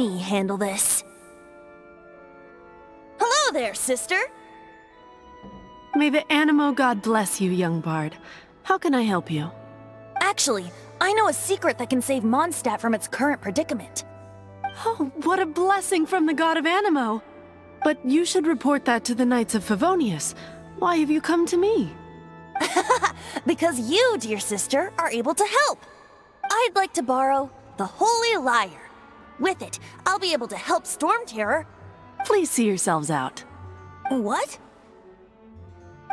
me handle this. Hello there, sister! May the Animo God bless you, young bard. How can I help you? Actually, I know a secret that can save Mondstadt from its current predicament. Oh, what a blessing from the god of Animo! But you should report that to the Knights of Favonius. Why have you come to me? Because you, dear sister, are able to help. I'd like to borrow the Holy Lyre. With it, I'll be able to help Storm Terror. Please see yourselves out. What?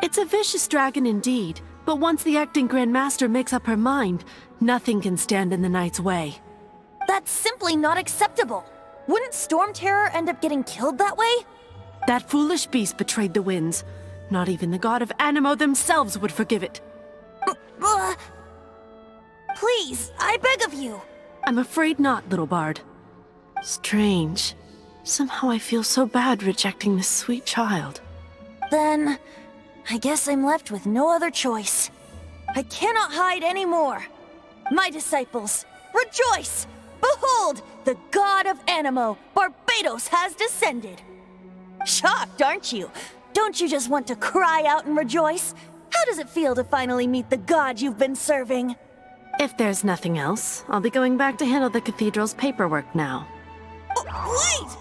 It's a vicious dragon indeed, but once the acting Grand Master makes up her mind, nothing can stand in the Knight's way. That's simply not acceptable. Wouldn't Storm Terror end up getting killed that way? That foolish beast betrayed the winds. Not even the god of Animo themselves would forgive it. Please, I beg of you. I'm afraid not, little bard. Strange. Somehow I feel so bad rejecting this sweet child. Then, I guess I'm left with no other choice. I cannot hide anymore. My disciples, rejoice! Behold, the god of Animo, Barbados, has descended. Shocked, aren't you? Don't you just want to cry out and rejoice? How does it feel to finally meet the god you've been serving? If there's nothing else, I'll be going back to handle the cathedral's paperwork now. Wait!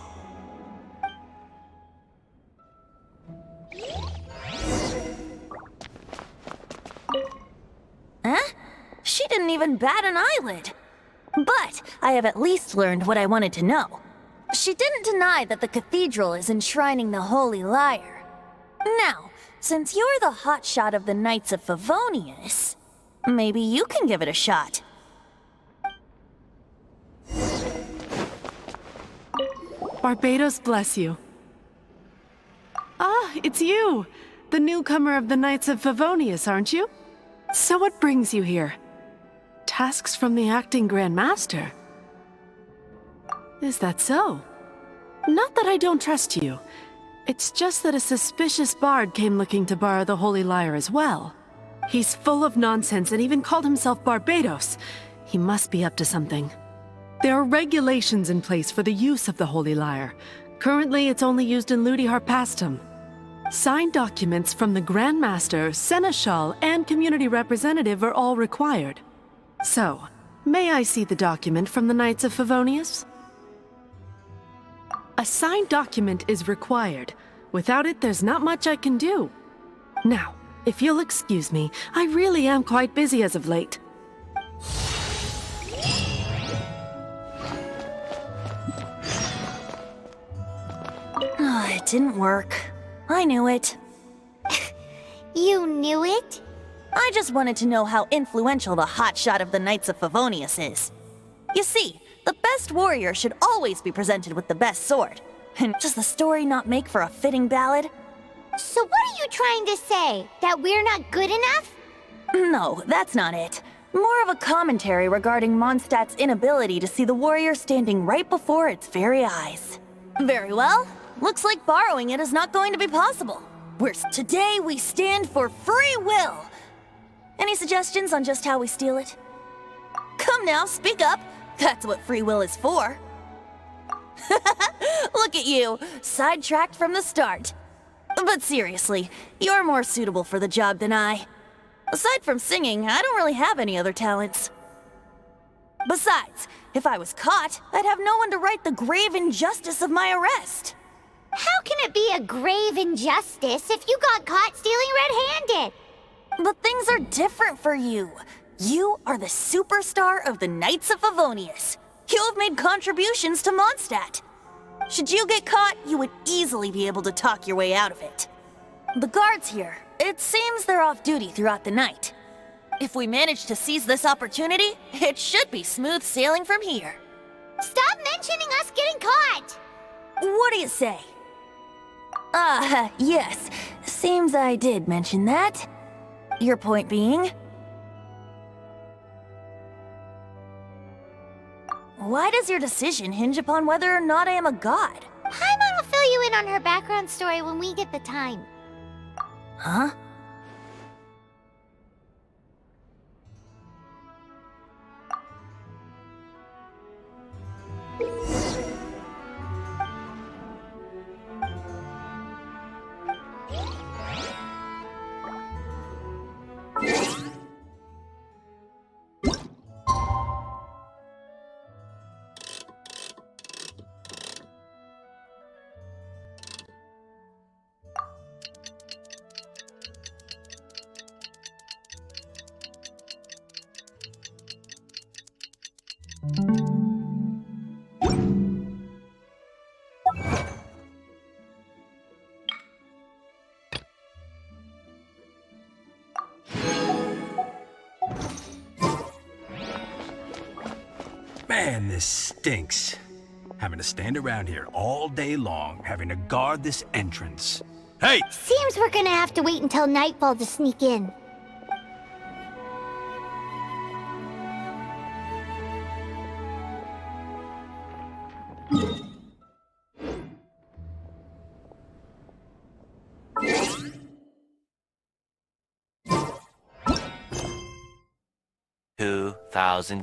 Huh? She didn't even bat an eyelid. But I have at least learned what I wanted to know. She didn't deny that the cathedral is enshrining the Holy Lyre. Now, since you're the hotshot of the Knights of Favonius, maybe you can give it a shot. Barbados bless you. Ah, it's you! The newcomer of the Knights of Favonius, aren't you? So what brings you here? Tasks from the acting Grand Master? Is that so? Not that I don't trust you. It's just that a suspicious bard came looking to borrow the Holy Lyre as well. He's full of nonsense and even called himself Barbados. He must be up to something. There are regulations in place for the use of the Holy Lyre. Currently, it's only used in Ludi Harpastum. Signed documents from the Grand Master, Seneschal, and Community Representative are all required. So, may I see the document from the Knights of Favonius? A signed document is required. Without it, there's not much I can do. Now, if you'll excuse me, I really am quite busy as of late. It didn't work. I knew it. You knew it? I just wanted to know how influential the hotshot of the Knights of Favonius is. You see, the best warrior should always be presented with the best sword. And does the story not make for a fitting ballad? So what are you trying to say? That we're not good enough? No, that's not it. More of a commentary regarding Mondstadt's inability to see the warrior standing right before its very eyes. Very well. Looks like borrowing it is not going to be possible. Today we stand for free will. Any suggestions on just how we steal it? Come now, speak up. That's what free will is for. Look at you, sidetracked from the start. But seriously, you're more suitable for the job than I. Aside from singing, I don't really have any other talents. Besides, if I was caught, I'd have no one to right the grave injustice of my arrest. How can it be a grave injustice if you got caught stealing red-handed? But things are different for you. You are the superstar of the Knights of Favonius. You have made contributions to Mondstadt. Should you get caught, you would easily be able to talk your way out of it. The guards here, it seems they're off duty throughout the night. If we manage to seize this opportunity, it should be smooth sailing from here. Stop mentioning us getting caught! What do you say? Yes. Seems I did mention that. Your point being? Why does your decision hinge upon whether or not I am a god? Paimon will fill you in on her background story when we get the time. Huh? Man, this stinks. Having to stand around here all day long, having to guard this entrance. Hey! Seems we're gonna have to wait until nightfall to sneak in.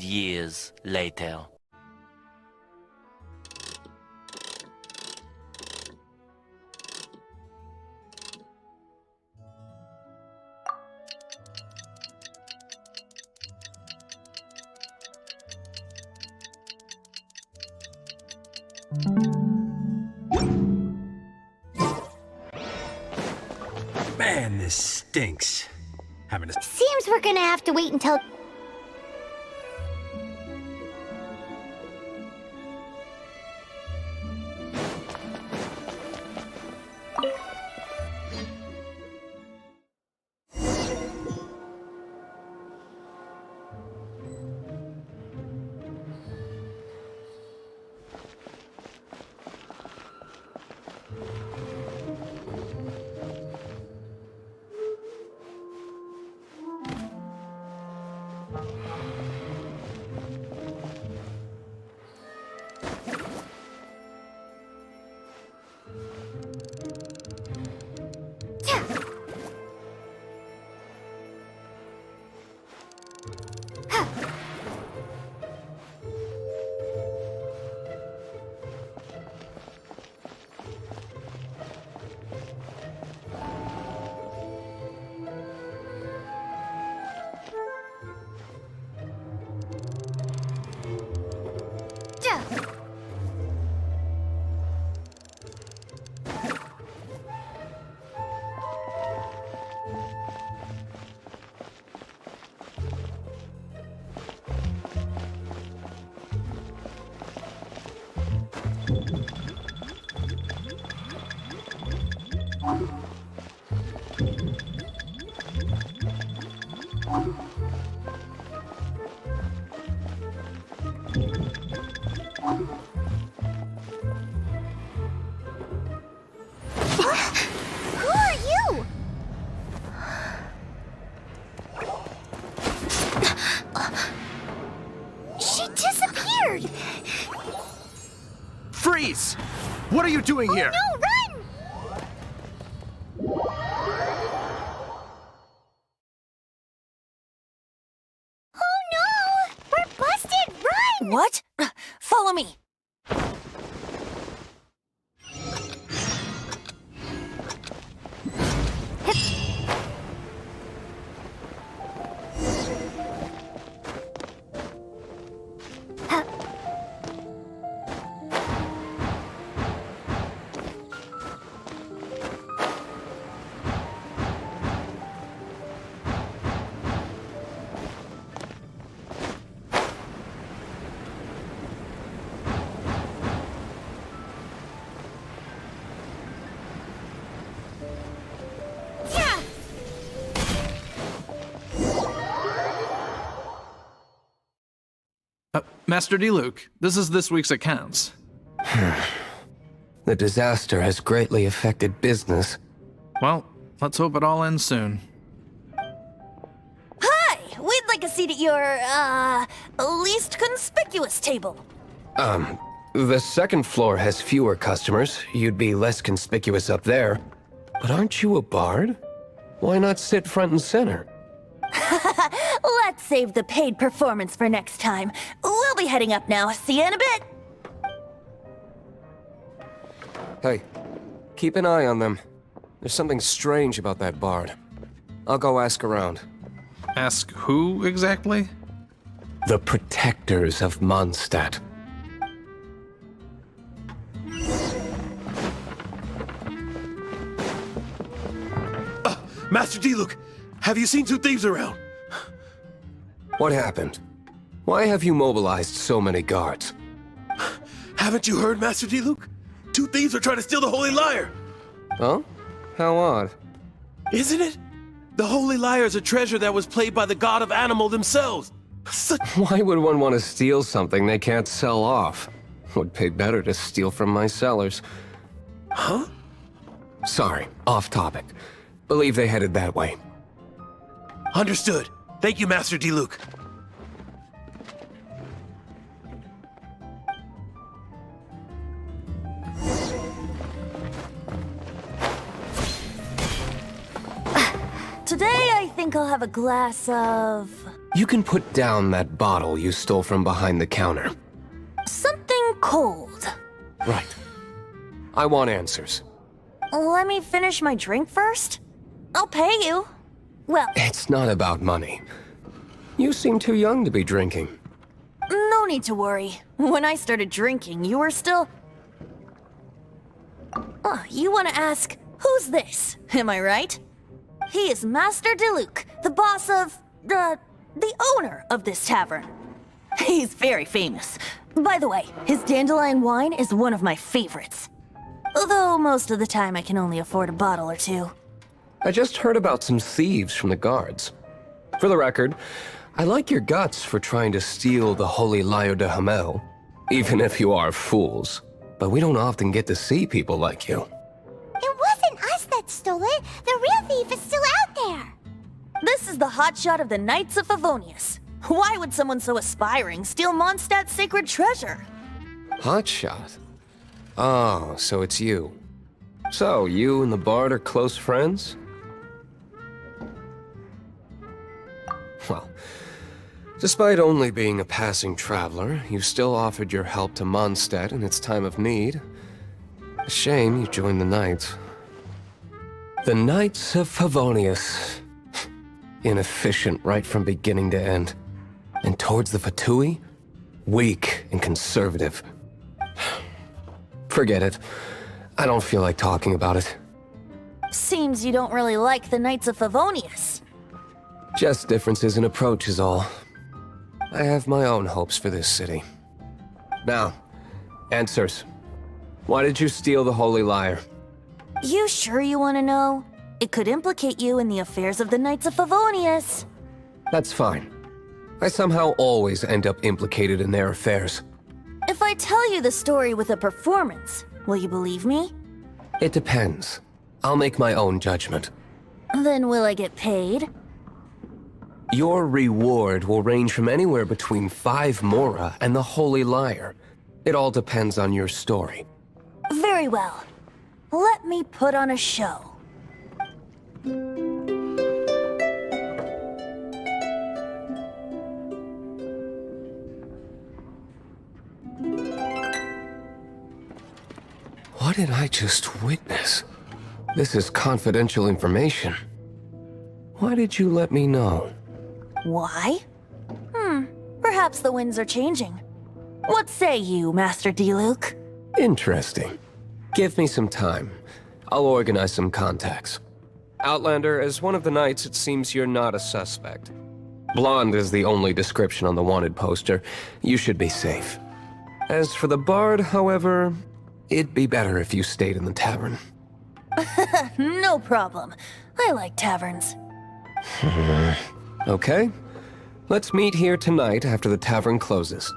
Years later. Man, this stinks. Having to... Seems we're gonna have to wait until... Who are you? She disappeared! Freeze! What are you doing here? No, run! Oh no! We're busted! Run! What? Follow me. Master Diluc, this is this week's accounts. The disaster has greatly affected business. Well, let's hope it all ends soon. Hi! We'd like a seat at your, least conspicuous table. The second floor has fewer customers. You'd be less conspicuous up there. But aren't you a bard? Why not sit front and center? Let's save the paid performance for next time. We'll be heading up now. See you in a bit. Hey, keep an eye on them. There's something strange about that bard. I'll go ask around. Ask who exactly? The protectors of Mondstadt. Master Diluc, have you seen two thieves around? What happened? Why have you mobilized so many guards? Haven't you heard, Master Diluc? 2 thieves are trying to steal the Holy Lyre! Huh? How odd. Isn't it? The Holy Lyre is a treasure that was played by the god of animal themselves. Why would one want to steal something they can't sell off? Would pay better to steal from my sellers. Huh? Sorry, off topic. Believe they headed that way. Understood. Thank you, Master Diluc. Today I think I'll have a glass of... You can put down that bottle you stole from behind the counter. something cold. Right. I want answers. Let me finish my drink first. I'll pay you. Well, It's not about money. You seem too young to be drinking. no need to worry. When I started drinking, you were still... you want to ask, who's this? Am I right? He is Master Diluc, the boss of... the owner of this tavern. He's very famous. By the way, his dandelion wine is one of my favorites. Although most of the time I can only afford a bottle or two. I just heard about some thieves from the guards. For the record, I like your guts for trying to steal the Holy Lyre de Hamel, even if you are fools. But we don't often get to see people like you. It wasn't us that stole it. The real thief is still out there. This is the hotshot of the Knights of Favonius. Why would someone so aspiring steal Mondstadt's sacred treasure? Hotshot? Oh, so it's you. So, you and the Bard are close friends? Well, despite only being a passing traveler, you still offered your help to Mondstadt in its time of need. A shame you joined the Knights. The Knights of Favonius. Inefficient right from beginning to end. And towards the Fatui, weak and conservative. Forget it. I don't feel like talking about it. Seems you don't really like the Knights of Favonius. Just differences in approach is all. I have my own hopes for this city. Now, answers. Why did you steal the Holy Lyre? You sure you want to know? It could implicate you in the affairs of the Knights of Favonius. That's fine. I somehow always end up implicated in their affairs. If I tell you the story with a performance, will you believe me? It depends. I'll make my own judgment. Then will I get paid? Your reward will range from anywhere between 5 Mora and the Holy Lyre. It all depends on your story. Very well. Let me put on a show. What did I just witness? This is confidential information. Why did you let me know? Why? Perhaps the winds are changing. What say you, Master Diluc? Interesting. Give me some time. I'll organize some contacts. Outlander, as one of the knights, it seems you're not a suspect. Blonde is the only description on the wanted poster. You should be safe. As for the Bard, however, it'd be better if you stayed in the tavern. No problem. I like taverns. Okay. Let's meet here tonight after the tavern closes.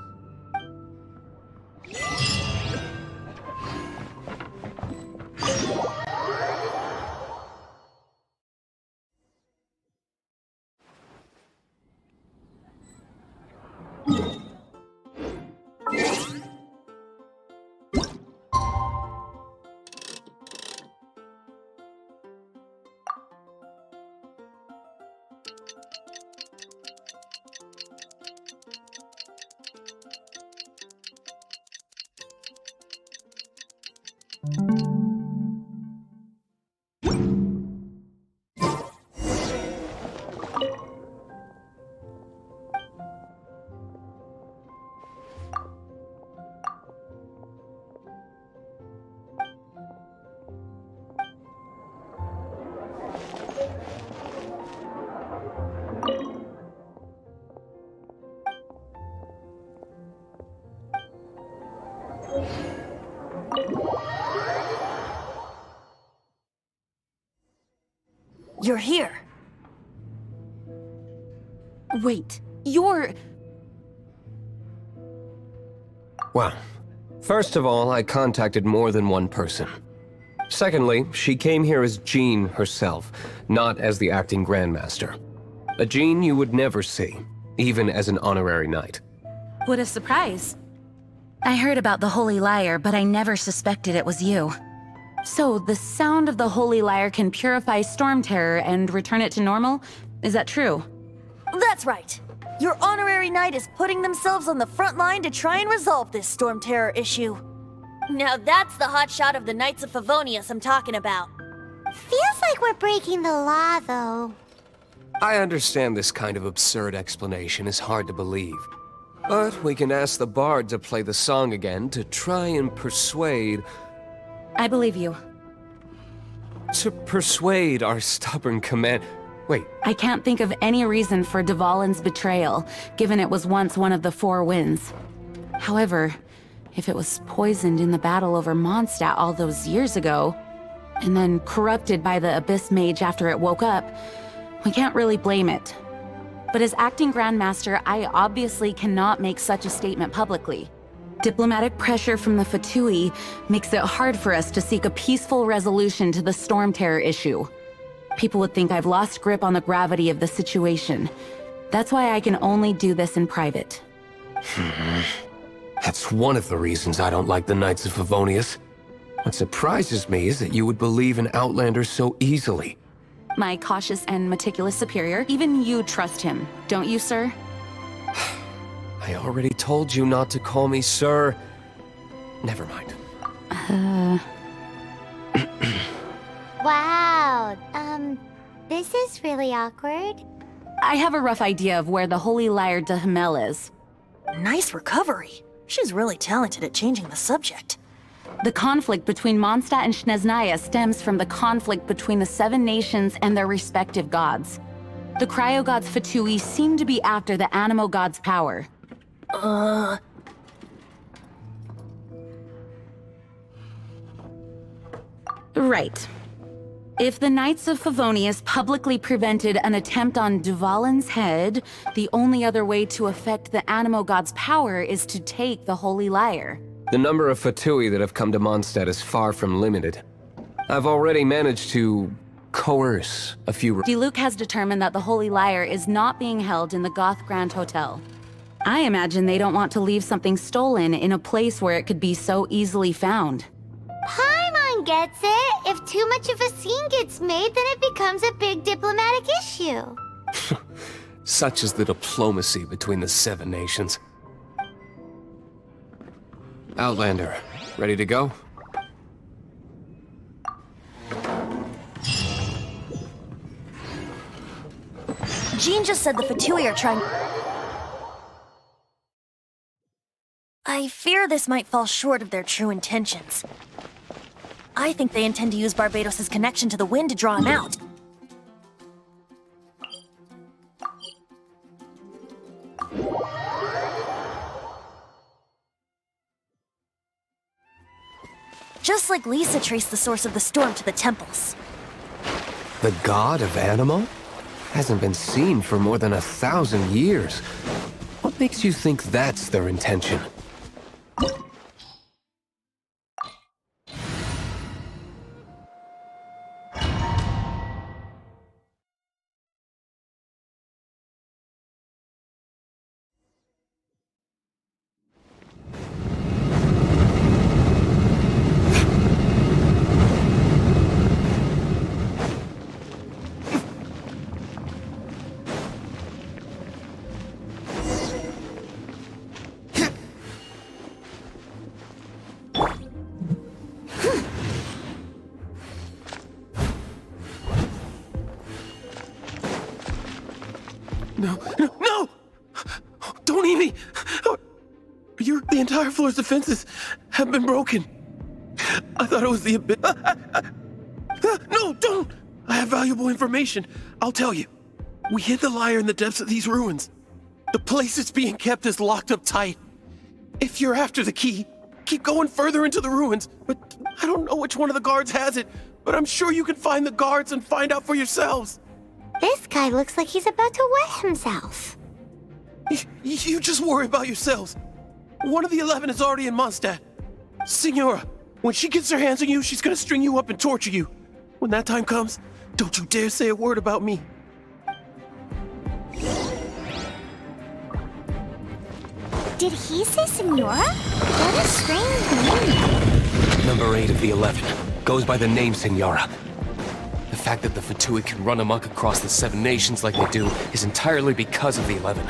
you're here. Wait, you're... Well, first of all, I contacted more than one person. Secondly, she came here as Jean herself, not as the acting Grandmaster. A Jean you would never see, even as an honorary knight. What a surprise. I heard about the Holy Lyre, but I never suspected it was you. So, the sound of the Holy Lyre can purify Storm Terror and return it to normal? Is that true? That's right. Your honorary knight is putting themselves on the front line to try and resolve this Storm Terror issue. Now that's the hotshot of the Knights of Favonius I'm talking about. Feels like we're breaking the law, though. I understand this kind of absurd explanation is hard to believe. But we can ask the bard to play the song again to try and persuade... I believe you. To persuade our stubborn command... Wait. I can't think of any reason for Dvalin's betrayal, given it was once one of the Four Winds. However, if it was poisoned in the battle over Mondstadt all those years ago, and then corrupted by the Abyss Mage after it woke up, we can't really blame it. But as acting Grandmaster, I obviously cannot make such a statement publicly. Diplomatic pressure from the Fatui makes it hard for us to seek a peaceful resolution to the Storm Terror issue. People would think I've lost grip on the gravity of the situation. That's why I can only do this in private. That's one of the reasons I don't like the Knights of Favonius. What surprises me is that you would believe in Outlanders so easily. My cautious and meticulous superior, even you trust him, don't you, sir? I already told you not to call me sir. Never mind. Wow, this is really awkward. I have a rough idea of where the Holy Lyre de Himmel is. Nice recovery. She's really talented at changing the subject. The conflict between Mondstadt and Snezhnaya stems from the conflict between the Seven Nations and their respective gods. The cryo-gods Fatui seem to be after the Animo god's power. Right. If the Knights of Favonius publicly prevented an attempt on Dvalin's head, the only other way to affect the Animo god's power is to take the Holy Lyre. The number of Fatui that have come to Mondstadt is far from limited. I've already managed to coerce a few... Diluc has determined that the Holy Lyre is not being held in the Goth Grand Hotel. I imagine they don't want to leave something stolen in a place where it could be so easily found. Paimon gets it. If too much of a scene gets made, then it becomes a big diplomatic issue. Such is the diplomacy between the Seven Nations. Outlander, ready to go? Jean just said the Fatui are trying... I fear this might fall short of their true intentions. I think they intend to use Barbados' connection to the wind to draw him out. Just like Lisa traced the source of the storm to the temples. The god of Animo? Hasn't been seen for more than 1,000 years. What makes you think that's their intention? No! Don't eat me! The entire floor's defenses have been broken. I thought it was the abyss. No, don't! I have valuable information. I'll tell you. We hid the lyre in the depths of these ruins. The place it's being kept is locked up tight. If you're after the key, keep going further into the ruins. But I don't know which one of the guards has it. but I'm sure you can find the guards and find out for yourselves. This guy looks like he's about to wet himself. You just worry about yourselves. One of the 11 is already in Mondstadt. Signora, when she gets her hands on you, she's gonna string you up and torture you. When that time comes, don't you dare say a word about me. Did he say Senora? What a strange name. Number 8 of the 11 goes by the name Senora. The fact that the Fatui can run amok across the 7 nations like they do is entirely because of the 11.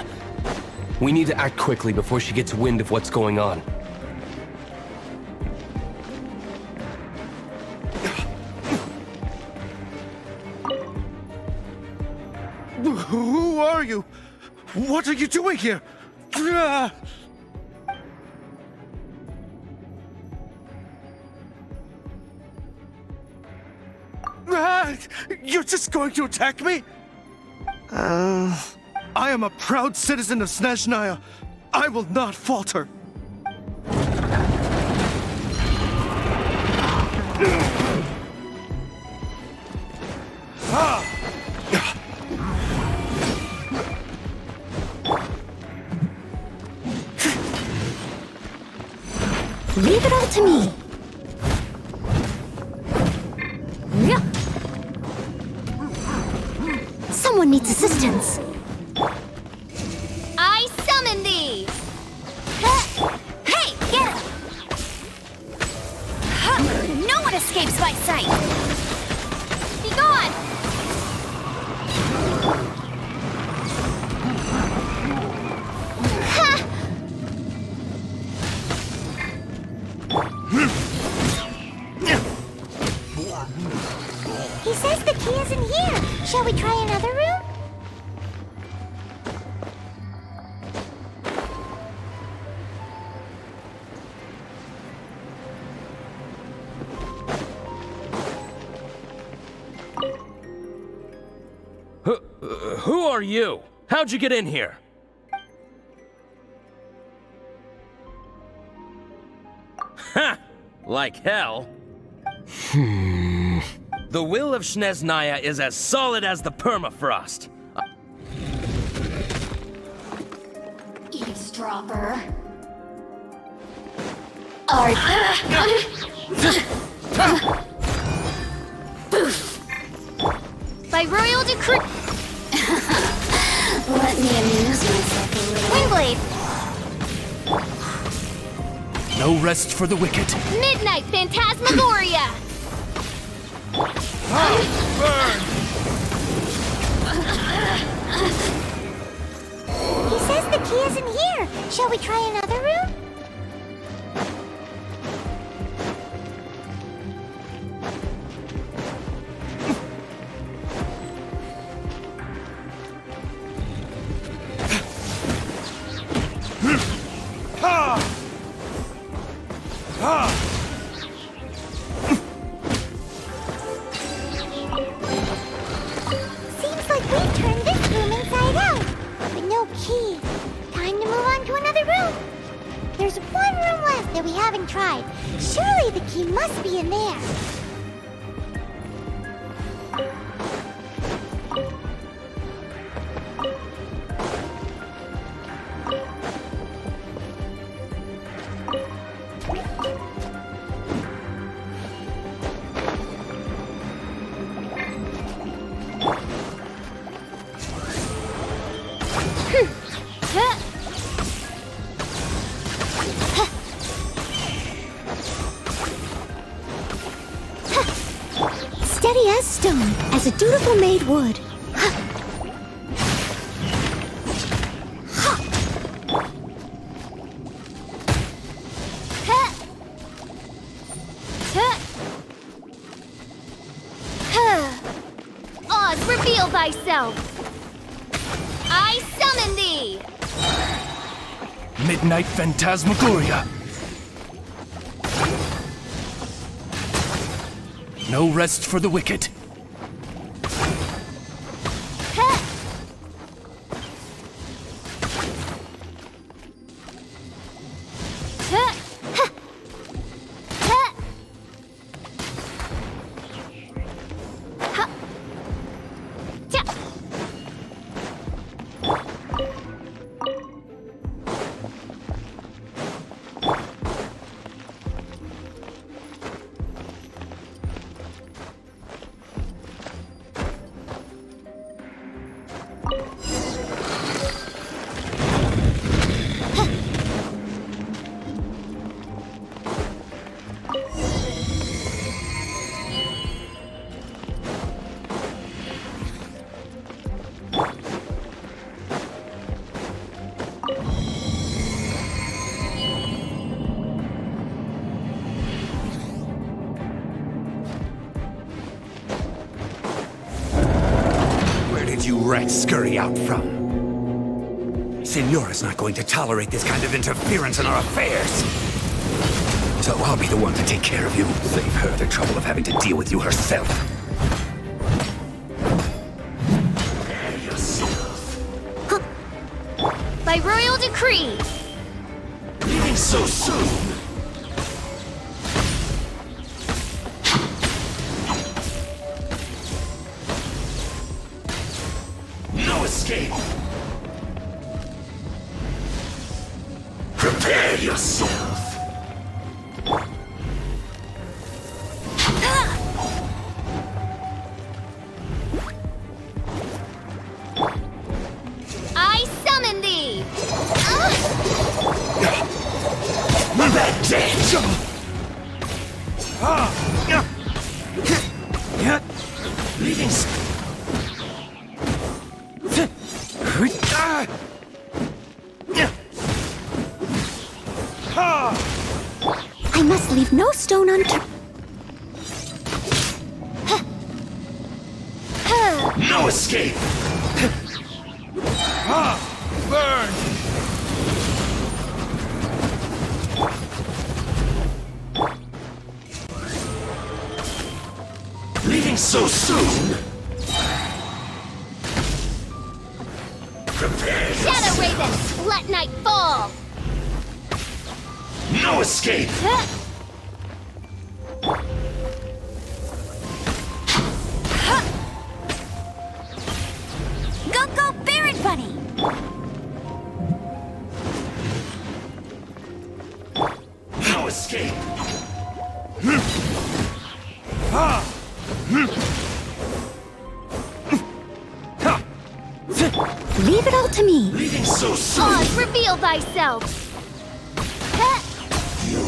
We need to act quickly before she gets wind of what's going on. Who are you? What are you doing here? You're just going to attack me? I am a proud citizen of Snezhnaya. I will not falter. Leave it all to me. Someone needs assistance. I summon thee! Hey, get him! No one escapes my sight! Be gone! He says the key isn't here. Shall we try another room? Who are you? How'd you get in here? Ha! Like hell. The will of Snezhnaya is as solid as the permafrost. Eavesdropper. By royal decree. Let me amuse myself a little. Windblade. No rest for the wicked. Midnight Phantasmagoria. He says the key isn't here. Shall we try another room? Seems like we've turned this room inside out, but no key. Time to move on to another room. There's one room left that we haven't tried. Surely the key must be in there. Steady as stone, as a dutiful maid would. Oz, reveal thyself! I summon thee! Midnight Phantasmagoria. No rest for the wicked. You wretch scurry out from? Signora's not going to tolerate this kind of interference in our affairs. So I'll be the one to take care of you. Save her the trouble of having to deal with you herself. Prepare yourself. By royal decree. Leaving so soon? No escape! Prepare yourself! I summon thee! That dance! Leaving... I must leave no stone unturned. No escape! Burn! Leaving so soon? Prepare Shadow Raven, let night fall! No escape! Go, Baron Bunny! No escape! Leave it all to me. Leaving so soon? Oz, reveal thyself! You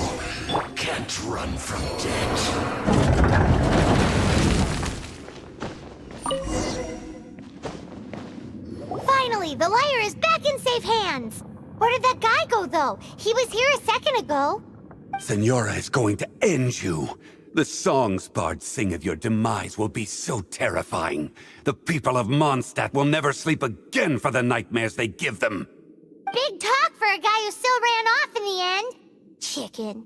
can't run from death. Finally, the lyre is back in safe hands. Where did that guy go, though? He was here a second ago. Signora is going to end you. The songs bards sing of your demise will be so terrifying. The people of Mondstadt will never sleep again for the nightmares they give them. Big talk for a guy who still ran off in the end. Chicken.